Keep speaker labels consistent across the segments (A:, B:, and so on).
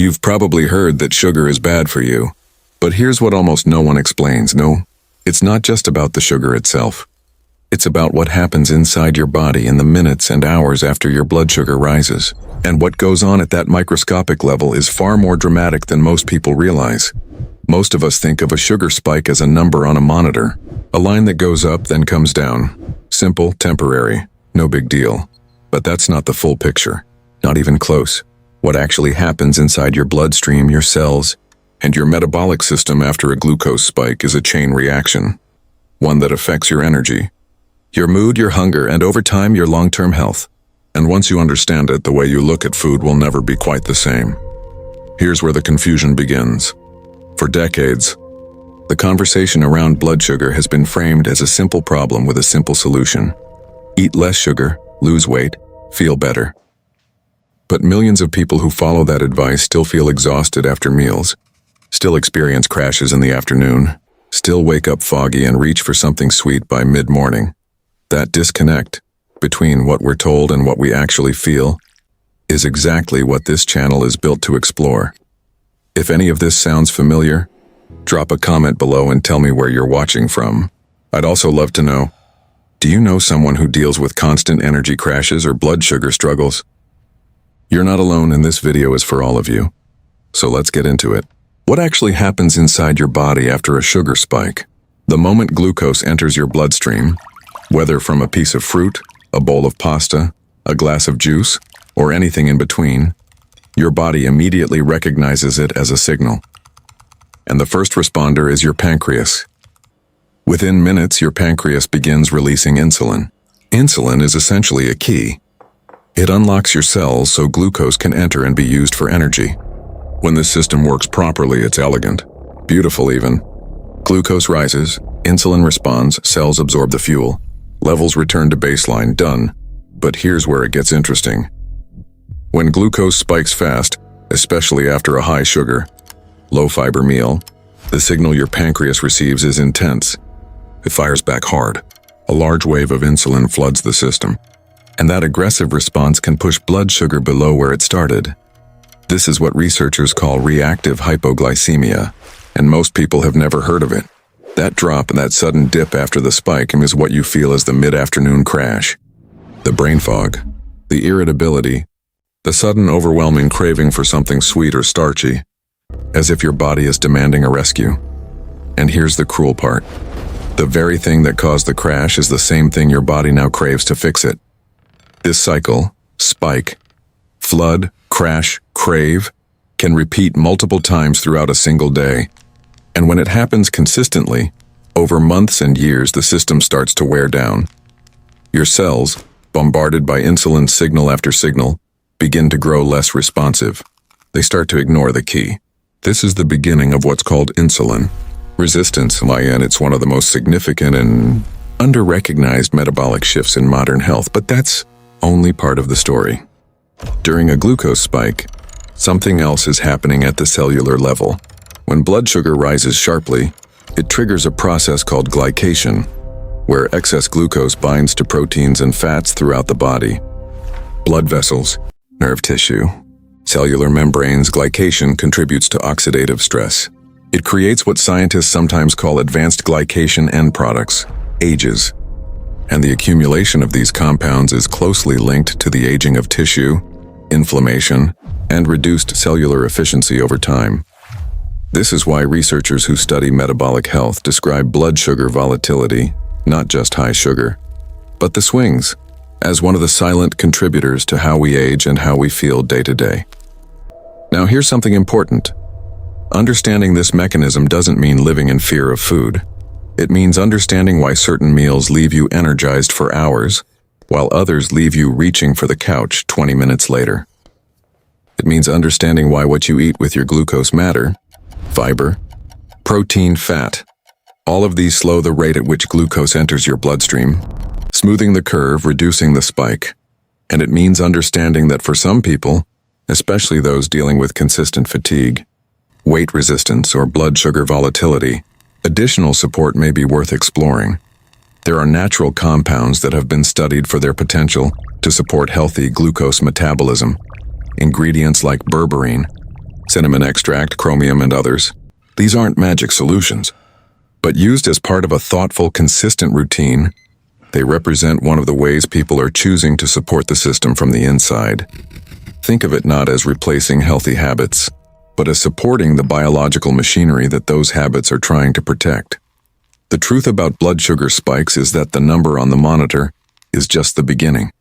A: You've probably heard that sugar is bad for you. But here's what almost no one explains. No, it's not just about the sugar itself. It's about what happens inside your body in the minutes and hours after your blood sugar rises. And what goes on at that microscopic level is far more dramatic than most people realize. Most of us think of a sugar spike as a number on a monitor, a line that goes up then comes down. Simple, temporary, no big deal. But that's not the full picture, not even close. What actually happens inside your bloodstream, your cells, and your metabolic system after a glucose spike is a chain reaction, one that affects your energy, your mood, your hunger, and over time, your long-term health. And once you understand it, the way you look at food will never be quite the same. Here's where the confusion begins. For decades, the conversation around blood sugar has been framed as a simple problem with a simple solution. Eat less sugar, lose weight, feel better. But millions of people who follow that advice still feel exhausted after meals, still experience crashes in the afternoon, still wake up foggy and reach for something sweet by mid-morning. That disconnect between what we're told and what we actually feel is exactly what this channel is built to explore. If any of this sounds familiar, drop a comment below and tell me where you're watching from. I'd also love to know, do you know someone who deals with constant energy crashes or blood sugar struggles? You're not alone, and this video is for all of you. So let's get into it. What actually happens inside your body after a sugar spike? The moment glucose enters your bloodstream, whether from a piece of fruit, a bowl of pasta, a glass of juice, or anything in between, your body immediately recognizes it as a signal. And the first responder is your pancreas. Within minutes, your pancreas begins releasing insulin. Insulin is essentially a key. It unlocks your cells so glucose can enter and be used for energy. When this system works properly, it's elegant, beautiful even. Glucose rises, insulin responds, cells absorb the fuel, levels return to baseline, done. But here's where it gets interesting. When glucose spikes fast, especially after a high sugar, low fiber meal, the signal your pancreas receives is intense. It fires back hard. A large wave of insulin floods the system. And that aggressive response can push blood sugar below where it started. This is what researchers call reactive hypoglycemia, and most people have never heard of it. That drop and that sudden dip after the spike is what you feel as the mid-afternoon crash. The brain fog, the irritability, the sudden overwhelming craving for something sweet or starchy, as if your body is demanding a rescue. And here's the cruel part. The very thing that caused the crash is the same thing your body now craves to fix it. This cycle, spike, flood, crash, crave, can repeat multiple times throughout a single day. And when it happens consistently, over months and years, the system starts to wear down. Your cells, bombarded by insulin signal after signal, begin to grow less responsive. They start to ignore the key. This is the beginning of what's called insulin resistance, and it's one of the most significant and under-recognized metabolic shifts in modern health, but that's only part of the story. During a glucose spike, something else is happening at the cellular level. When blood sugar rises sharply, it triggers a process called glycation, where excess glucose binds to proteins and fats throughout the body. Blood vessels, nerve tissue, cellular membranes. Glycation contributes to oxidative stress. It creates what scientists sometimes call advanced glycation end products, AGEs. And the accumulation of these compounds is closely linked to the aging of tissue, inflammation, and reduced cellular efficiency over time. This is why researchers who study metabolic health describe blood sugar volatility, not just high sugar, but the swings, as one of the silent contributors to how we age and how we feel day to day. Now here's something important. Understanding this mechanism doesn't mean living in fear of food. It means understanding why certain meals leave you energized for hours, while others leave you reaching for the couch 20 minutes later. It means understanding why what you eat with your glucose matter, fiber, protein, fat, all of these slow the rate at which glucose enters your bloodstream, smoothing the curve, reducing the spike. And it means understanding that for some people, especially those dealing with consistent fatigue, weight resistance, or blood sugar volatility, additional support may be worth exploring. There are natural compounds that have been studied for their potential to support healthy glucose metabolism. Ingredients like berberine, cinnamon extract, chromium, and others. These aren't magic solutions, but used as part of a thoughtful, consistent routine, they represent one of the ways people are choosing to support the system from the inside. Think of it not as replacing healthy habits, but as supporting the biological machinery that those habits are trying to protect. The truth about blood sugar spikes is that the number on the monitor is just the beginning.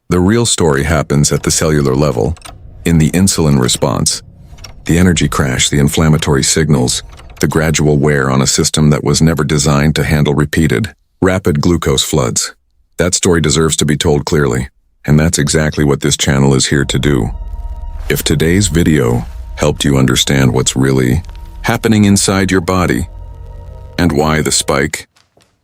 A: The real story happens at the cellular level, in the insulin response, the energy crash, the inflammatory signals, the gradual wear on a system that was never designed to handle repeated, rapid glucose floods. That story deserves to be told clearly, and that's exactly what this channel is here to do. If today's video helped you understand what's really happening inside your body and why the spike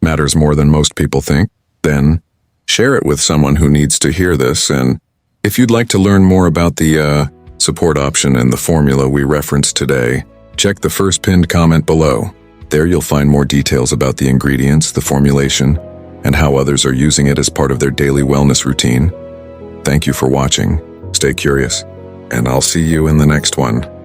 A: matters more than most people think, then share it with someone who needs to hear this. And if you'd like to learn more about the support option and the formula we referenced today, check the first pinned comment below. There you'll find more details about the ingredients, the formulation, and how others are using it as part of their daily wellness routine. Thank you for watching. Stay curious, and I'll see you in the next one.